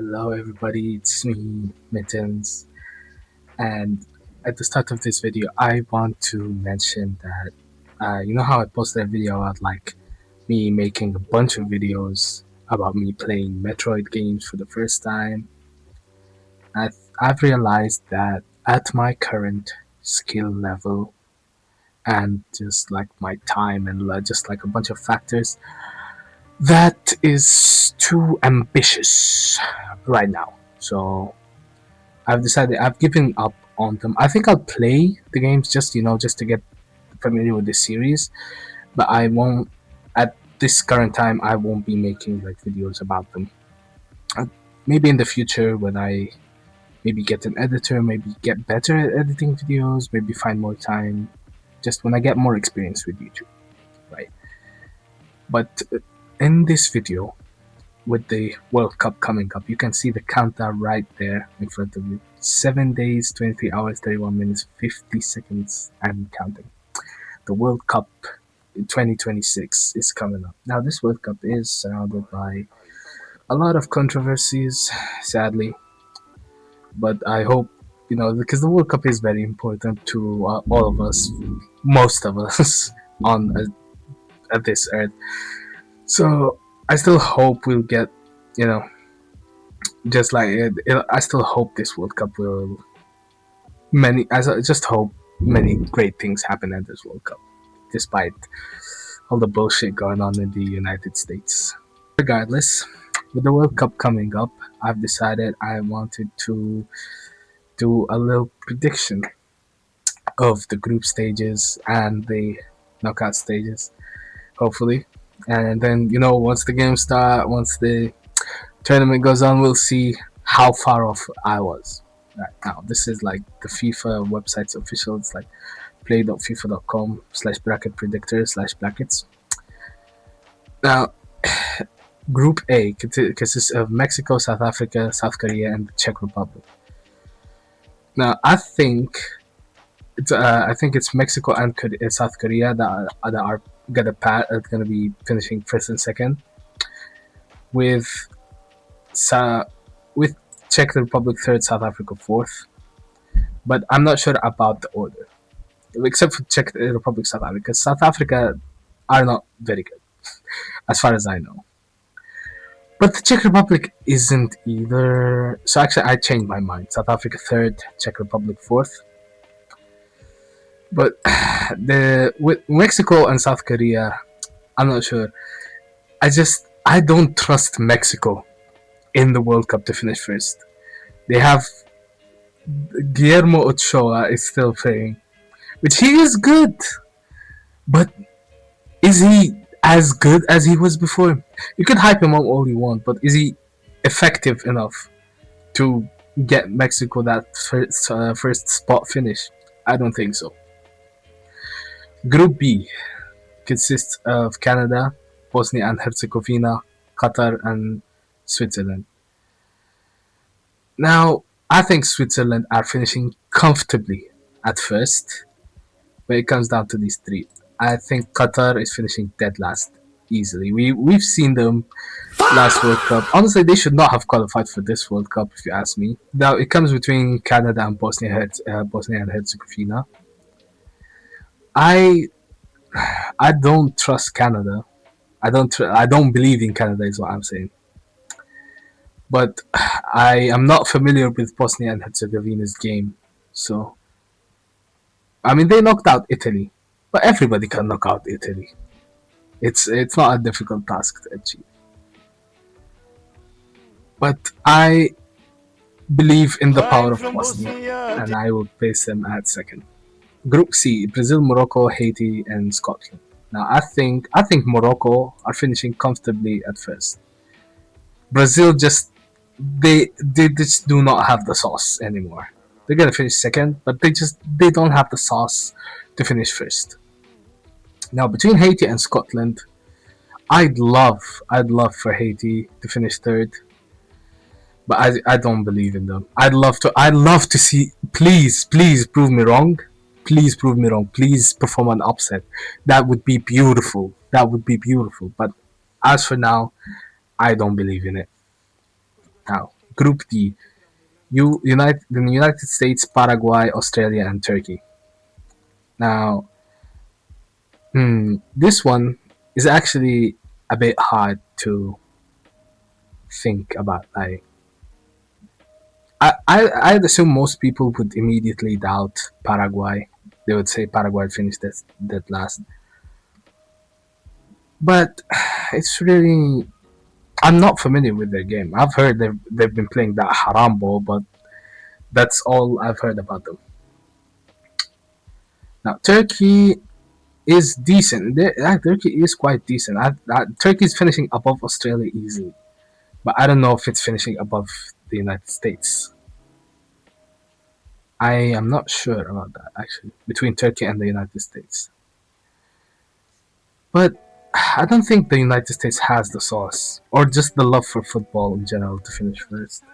Hello everybody, it's me, Mittens, and at the start of this video I want to mention that you know how I posted a video about me making a bunch of videos about me playing Metroid games for the first time. I've realized that at my current skill level and just like my time and just like a bunch of factors, that is too ambitious right now. So I've given up on them. I think I'll play the games just to get familiar with the series, but I won't at this current time. I won't be making like videos about them. Uh, Maybe in the future when I maybe get an editor, maybe get better at editing videos, maybe find more time. Just when I get more experience with YouTube, right? But in this video, with the World Cup coming up, you can see the countdown right there in front of you. 7 days, 23 hours, 31 minutes, 50 seconds, and counting. The World Cup in 2026 is coming up. Now, this World Cup is surrounded by a lot of controversies, sadly, but I hope, because the World Cup is very important to all of us, most of us on at this earth. So I still hope we'll get, you know, just like I still hope this World Cup will I just hope many great things happen at this World Cup, despite all the bullshit going on in the United States. Regardless, with the World Cup coming up, I've decided I wanted to do a little prediction of the group stages and the knockout stages, hopefully. And then, once the games start, once the tournament goes on, we'll see how far off I was. Right now, this is like the FIFA website's official. It's like play.fifa.com/bracket predictor/brackets. Now, Group A consists of Mexico, South Africa, South Korea, and the Czech Republic. Now, I think it's Mexico and South Korea that are gonna be finishing first and second, with with Czech Republic third, South Africa fourth. But I'm not sure about the order, except for Czech Republic, South Africa. South Africa are not very good, as far as I know. But the Czech Republic isn't either. So actually, I changed my mind. South Africa third, Czech Republic fourth. But with Mexico and South Korea, I'm not sure. I don't trust Mexico in the World Cup to finish first. They have Guillermo Ochoa is still playing, which he is good, but is he as good as he was before? You can hype him up all you want, but is he effective enough to get Mexico that first spot finish? I don't think so. Group B consists of Canada, Bosnia and Herzegovina, Qatar, and Switzerland. Now, I think Switzerland are finishing comfortably at first when it comes down to these three. I think Qatar is finishing dead last easily. We've seen them last World Cup. Honestly, they should not have qualified for this World Cup, if you ask me. Now, it comes between Canada and Bosnia and Herzegovina. I don't trust Canada. I don't believe in Canada, is what I'm saying. But I am not familiar with Bosnia and Herzegovina's game, so I mean they knocked out Italy, but everybody can knock out Italy. It's not a difficult task to achieve. But I believe in the power of Bosnia, and I will place them at second. Group C: Brazil, Morocco, Haiti, and Scotland. Now I think Morocco are finishing comfortably at first. Brazil they just do not have the sauce anymore. They're gonna finish second, but they don't have the sauce to finish first. Now between Haiti and Scotland, I'd love for Haiti to finish third, but I don't believe in them. I'd love to see. Please prove me wrong. Please prove me wrong. Please perform an upset. That would be beautiful. That would be beautiful. But as for now, I don't believe in it. Now, Group D. The United States, Paraguay, Australia, and Turkey. Now, this one is actually a bit hard to think about. Like, I'd assume most people would immediately doubt Paraguay. They would say Paraguay finished that last. But it's really, I'm not familiar with their game. I've heard they've been playing that haram ball, but that's all I've heard about them. Now Turkey is decent. Turkey is quite decent. Turkey is finishing above Australia easily, but I don't know if it's finishing above the United States. I am not sure about that actually between Turkey and the United States. But I don't think the United States has the sauce or just the love for football in general to finish first.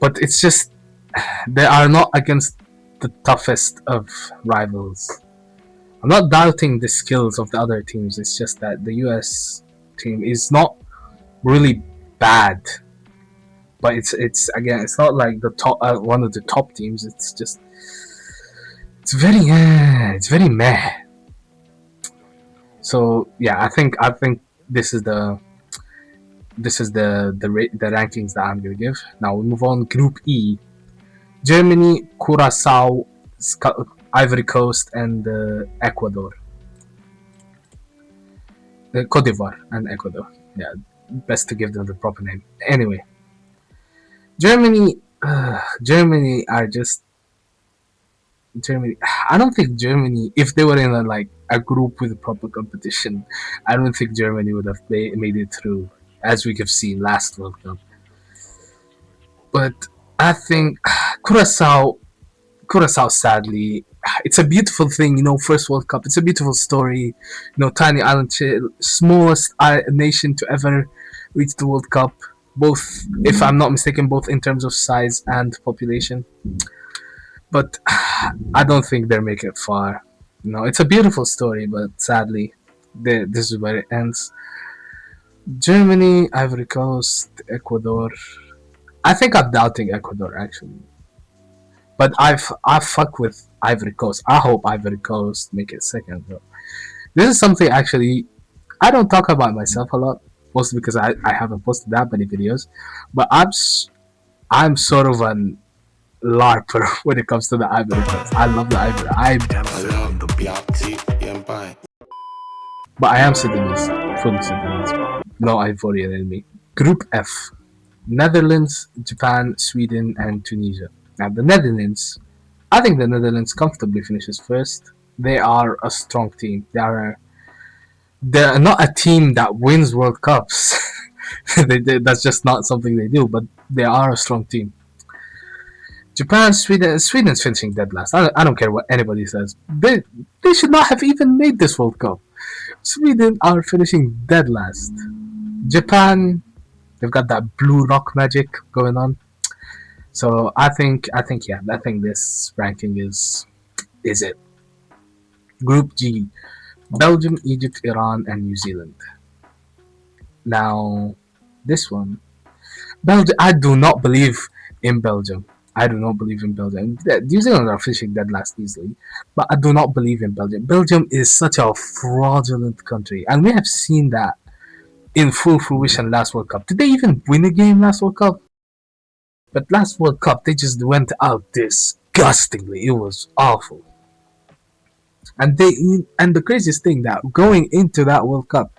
But it's just they are not against the toughest of rivals. I'm not doubting the skills of the other teams. It's just that the US team is not really bad, but it's again it's not like the top one of the top teams. It's just it's very meh. So yeah, I think this is the rankings that I'm gonna give. Now we move on. Group E: Germany, Curacao, Ivory Coast, and Ecuador. Cote d'Ivoire and Ecuador. Yeah, best to give them the proper name. Anyway, Germany, Germany are just Germany. I don't think Germany, if they were in a group with a proper competition, I don't think Germany would have made it through, as we have seen last World Cup. But I think Curacao, sadly, it's a beautiful thing, first World Cup. It's a beautiful story, tiny island, smallest nation to ever reach the World Cup. Both, if I'm not mistaken, both in terms of size and population. But I don't think they're making it far. It's a beautiful story, but sadly, this is where it ends. Germany, Ivory Coast, Ecuador. I think I'm doubting Ecuador actually. But I fuck with Ivory Coast. I hope Ivory Coast make it second though. This is something actually I don't talk about myself a lot, mostly because I haven't posted that many videos. But I'm sort of an LARPer when it comes to the Ivory Coast. I love the Ivory. But I am Sudanese, fully Sudanese. No Ivorian in me. Group F: Netherlands, Japan, Sweden, and Tunisia. Now the Netherlands, I think the Netherlands comfortably finishes first. They are a strong team. They're not a team that wins World Cups. That's just not something they do. But they are a strong team. Japan, Sweden's finishing dead last. I don't care what anybody says. They should not have even made this World Cup. Sweden are finishing dead last. Japan, they've got that blue rock magic going on. So I think this ranking is it. Group G: Belgium, Egypt, Iran, and New Zealand. Now, this one, Belgium. I do not believe in Belgium. I do not believe in Belgium. New Zealand are finishing dead last easily, but I do not believe in Belgium. Belgium is such a fraudulent country, and we have seen that in full fruition last World Cup. Did they even win a game last World Cup? But last World Cup, they just went out disgustingly. It was awful. And the craziest thing that going into that World Cup,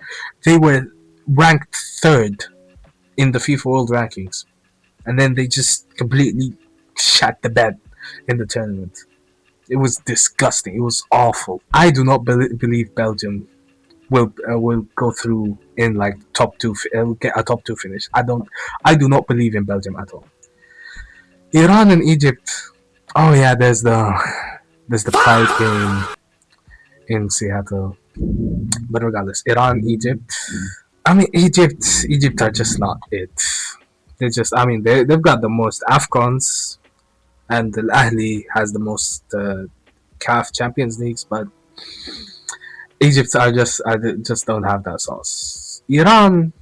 they were ranked third in the FIFA World Rankings, and then they just completely shat the bed in the tournament. It was disgusting. It was awful. I do not believe Belgium will go through in top two. Get a top two finish. I do not believe in Belgium at all. Iran and Egypt. Oh yeah, there's the Pride game in Seattle. But regardless, Iran, Egypt. I mean, Egypt are just not it. They've got the most AFCONs, and Al Ahly has the most CAF Champions Leagues, but Egypt are just don't have that sauce. Iran,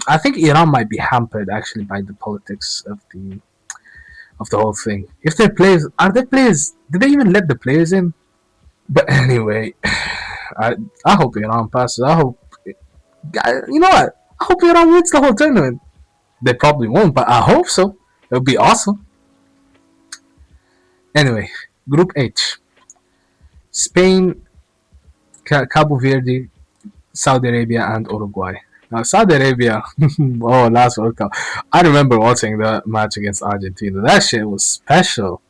I think Iran might be hampered actually by the politics of the whole thing. If their players are their players, did they even let the players in? But anyway, I hope Iran passes. I hope you know what? I hope Iran wins the whole tournament. They probably won't, but I hope so. It would be awesome. Anyway, Group H: Spain, Cabo Verde, Saudi Arabia, and Uruguay. Now, Saudi Arabia, oh, last World Cup. I remember watching the match against Argentina. That shit was special.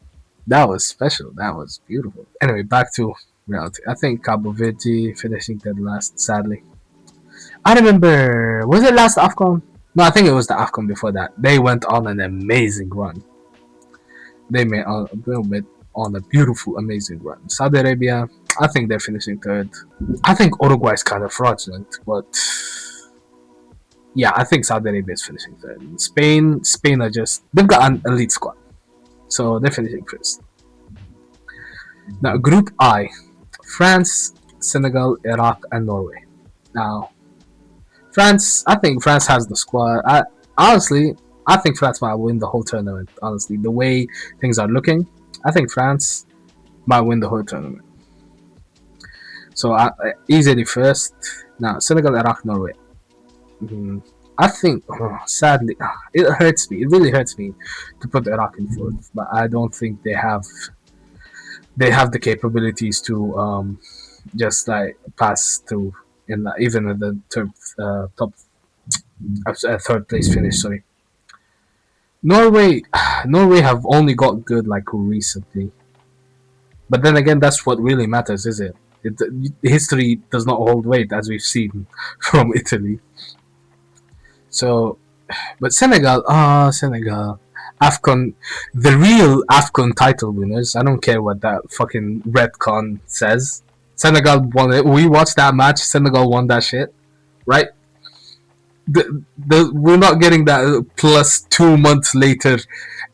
That was special. That was beautiful. Anyway, back to reality. I think Cabo Verde finishing dead last, sadly. I remember, was it last AFCON? No, I think it was the AFCON before that. They went on an amazing run. They went on a beautiful, amazing run. Saudi Arabia, I think they're finishing third. I think Uruguay is kind of fraudulent, but yeah, I think Saudi Arabia is finishing third. Spain are just they've got an elite squad, so they're finishing first. Now, Group I: France, Senegal, Iraq, and Norway. Now, France, I think France has the squad. Honestly, I think France might win the whole tournament. Honestly, the way things are looking, I think France might win the whole tournament. So easily first. Now, Senegal, Iraq, Norway. Mm, I think, sadly, it hurts me. It really hurts me to put Iraq in fourth, but I don't think they have the capabilities to just like pass through in even with the top third place finish. Sorry, Norway. Norway have only got good like recently, but then again, that's what really matters, is it? History does not hold weight as we've seen from Italy. So, but Senegal, Senegal, Afcon, the real Afcon title winners. I don't care what that fucking retcon says. Senegal won it. We watched that match. Senegal won that shit, right? We're not getting that plus 2 months later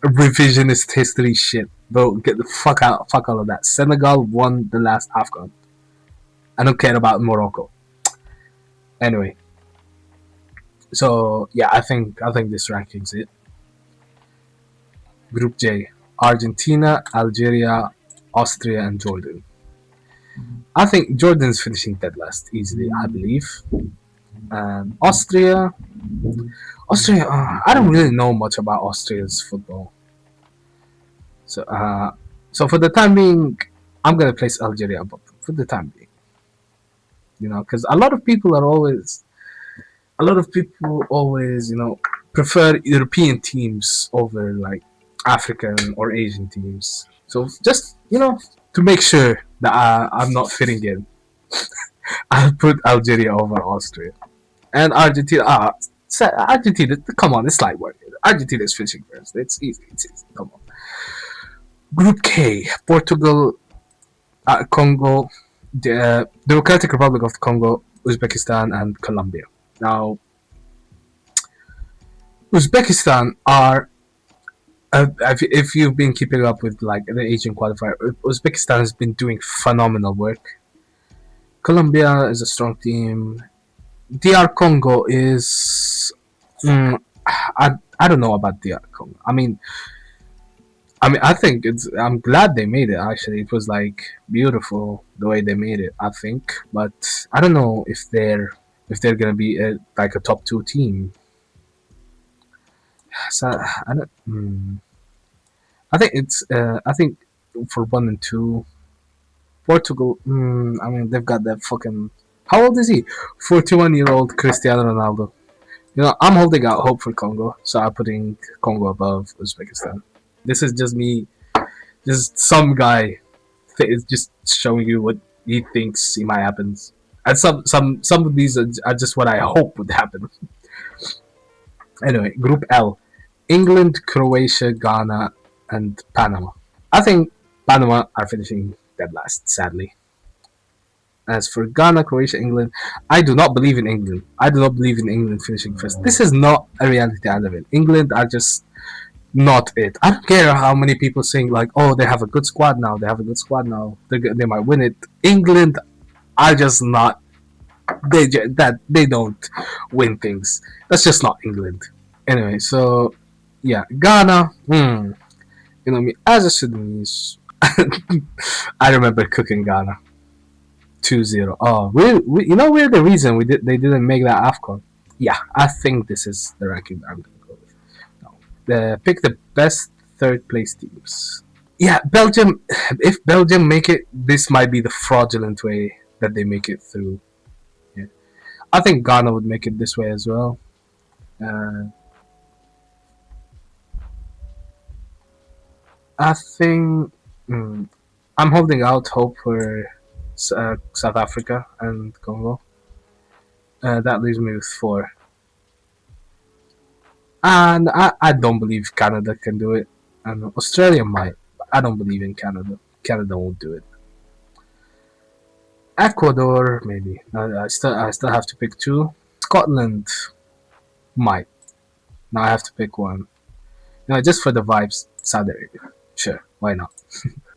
revisionist history shit. Bro, get the fuck out, fuck all of that. Senegal won the last Afcon. I don't care about Morocco. Anyway, so yeah, I think this ranking's it. Group J: Argentina, Algeria, Austria, and Jordan. I think Jordan's finishing dead last easily, I believe. And Austria. I don't really know much about Austria's football. So, so for the time being, I'm gonna place Algeria above them for the time being. Because a lot of people always, prefer European teams over like African or Asian teams. So just to make sure that I'm not fitting in, I'll put Algeria over Austria and Argentina. Argentina, come on, it's light work. Argentina is finishing first. It's easy. It's easy. Come on. Group K: Portugal, Congo, the Democratic Republic of the Congo, Uzbekistan, and Colombia. Now, Uzbekistan are if you've been keeping up with like the Asian qualifier, Uzbekistan has been doing phenomenal work. Colombia is a strong team. DR Congo is. I don't know about DR Congo. I think it's. I'm glad they made it. Actually, it was like beautiful the way they made it. I think, but I don't know if they're gonna be like a top two team. So I don't. I think it's. I think for 1 and 2, Portugal. They've got that fucking. How old is he? 41-year-old Cristiano Ronaldo. I'm holding out hope for Congo, so I'm putting Congo above Uzbekistan. This is just me, just some guy is just showing you what he thinks it might happen, and some of these are just what I hope would happen. Anyway, Group L: England, Croatia, Ghana, and Panama. I think Panama are finishing dead last, sadly. As for Ghana, Croatia, England, I do not believe in England. I do not believe in England finishing first. This is not a reality I live in. England are just not it. I don't care how many people saying like, "Oh, they have a good squad now. They have a good squad now. They might win it." England are just not That they don't win things. That's just not England. Anyway, so yeah, Ghana. You know me as a Sudanese. I remember cooking Ghana 2-0. Oh, you know we're the reason they didn't make that AFCON. Yeah, I think this is the ranking I'm gonna go with. No. Pick the best third place teams. Yeah, Belgium. If Belgium make it, this might be the fraudulent way that they make it through. Yeah. I think Ghana would make it this way as well. Uh, I think I'm holding out hope for South Africa and Congo. That leaves me with four. And I don't believe Canada can do it. And Australia might. But I don't believe in Canada. Canada won't do it. Ecuador, maybe. I still have to pick two. Scotland might. Now I have to pick one. Just for the vibes, Saudi Arabia. Sure, why not?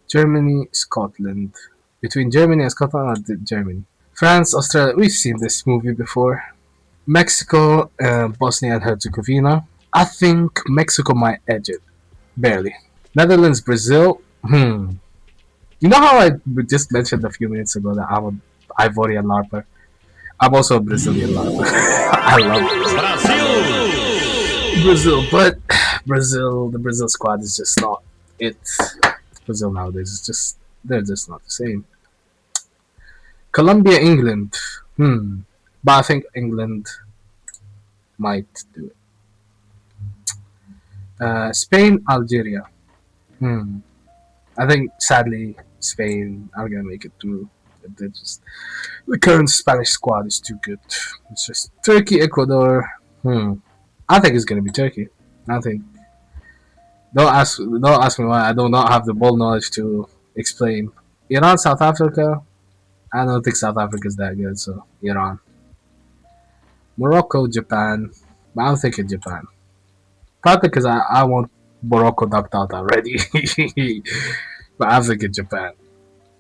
Germany, Scotland. Between Germany and Scotland, or Germany. France, Australia. We've seen this movie before. Mexico, Bosnia and Herzegovina. I think Mexico might edge it, barely. Netherlands, Brazil. You know how I just mentioned a few minutes ago that I'm a Ivorian LARPer? I'm also a Brazilian LARPer. I love Brazil, but the Brazil squad is just not it. Brazil nowadays is just they're just not the same. Colombia, England. But I think England might do it. Spain, Algeria. I think sadly Spain are gonna make it through. The current Spanish squad is too good. It's just Turkey, Ecuador. I think it's gonna be Turkey. I think. Don't ask me why. I do not have the ball knowledge to explain. Iran, South Africa. I don't think South Africa is that good, so Iran. Morocco, Japan. But I'm thinking Japan. Probably because I want Morocco knocked out already. But I'm thinking Japan.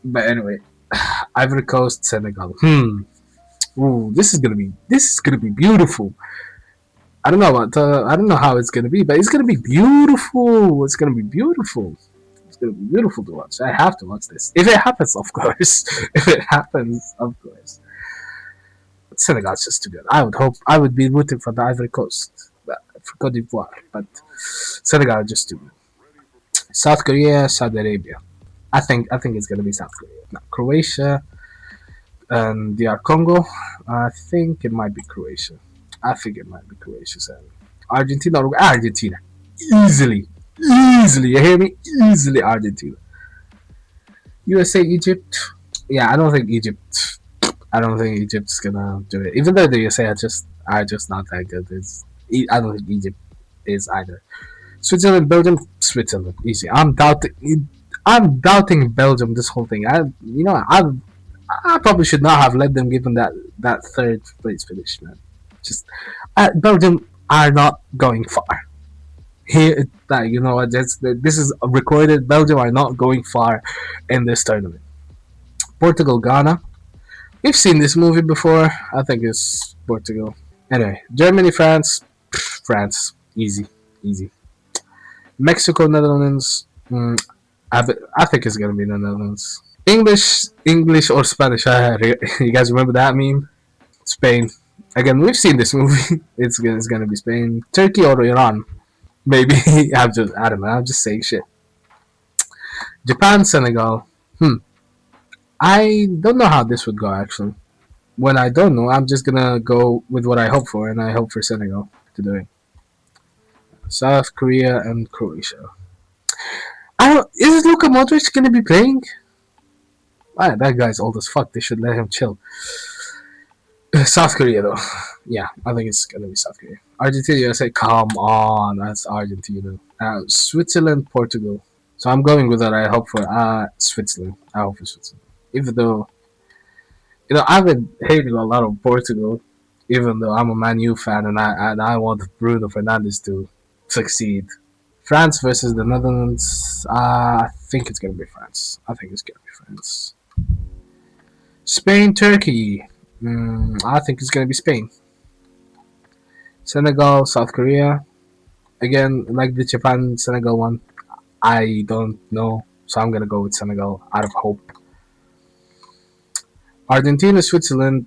But anyway, Ivory Coast, Senegal. Ooh, this is gonna be beautiful. I don't know how it's gonna be, but it's gonna be beautiful. It's gonna be beautiful. It's gonna be beautiful to watch. I have to watch this if it happens, of course. If it happens, of course. But Senegal's just too good. I would be rooting for the Ivory Coast, for Cote d'Ivoire, but Senegal is just too good. South Korea, Saudi Arabia. I think it's gonna be South Korea. Now, Croatia and DR Congo. I think it might be Croatia. I think it might be Croatia. Argentina, Argentina, easily. You hear me? Easily Argentina. USA, Egypt. Yeah, I don't think Egypt. I don't think Egypt's gonna do it. Even though the USA are just not that good. I don't think Egypt is either. Switzerland, Belgium, Switzerland, easy. I'm doubting Belgium this whole thing. I probably should not have let them given that third place finish, man. Just Belgium are not going far. Here, you know what? This is recorded. Belgium are not going far in this tournament. Portugal, Ghana. We've seen this movie before. I think it's Portugal. Anyway, Germany, France. France, easy. Mexico, Netherlands. I think it's gonna be the Netherlands. English or Spanish. You guys remember that meme? Spain. Again, we've seen this movie. It's gonna be Spain, Turkey, or Iran. Maybe I don't know. I'm just saying shit. Japan, Senegal. I don't know how this would go actually. When I don't know, I'm just gonna go with what I hope for, and I hope for Senegal to do it. South Korea and Croatia. I don't. Is Luka Modric gonna be playing? That guy's old as fuck. They should let him chill. South Korea though. Yeah, I think it's gonna be South Korea. Argentina, USA. Come on, that's Argentina. Switzerland, Portugal. So I'm going with that. I hope for Switzerland. I hope for Switzerland. Even though, I've been hating a lot of Portugal. Even though I'm a Man U fan and I want Bruno Fernandes to succeed. France versus the Netherlands. I think it's gonna be France. Spain, Turkey. I think it's gonna be Spain, Senegal, South Korea. Again, like the Japan Senegal one, I don't know, so I'm gonna go with Senegal out of hope. Argentina, Switzerland.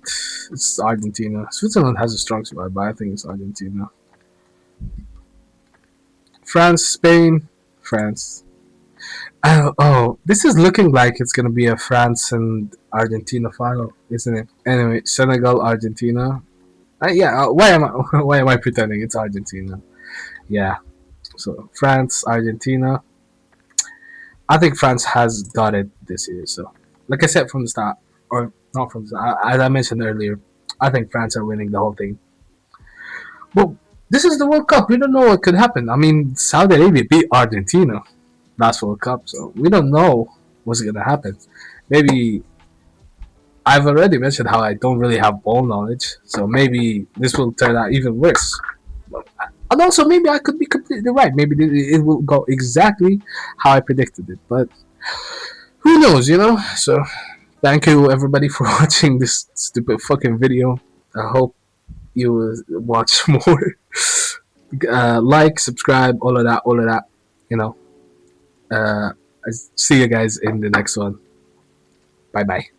It's Argentina. Switzerland has a strong squad, but I think it's Argentina. France, Spain, France. This is looking like it's gonna be a France and Argentina final, isn't it? Anyway, Senegal, Argentina. Yeah. Why am I? Why am I pretending it's Argentina? Yeah. So France, Argentina. I think France has got it this year. So, like I said from the start, or not from the start, as I mentioned earlier, I think France are winning the whole thing. Well, this is the World Cup. We don't know what could happen. I mean, Saudi Arabia beat Argentina last World Cup, so we don't know what's gonna happen. Maybe I've already mentioned how I don't really have ball knowledge, so maybe this will turn out even worse. And also, maybe I could be completely right. Maybe it will go exactly how I predicted it, but who knows, you know? So, thank you everybody for watching this stupid fucking video. I hope you will watch more. Like, subscribe, all of that, all of that. You know. I see you guys in the next one. Bye bye.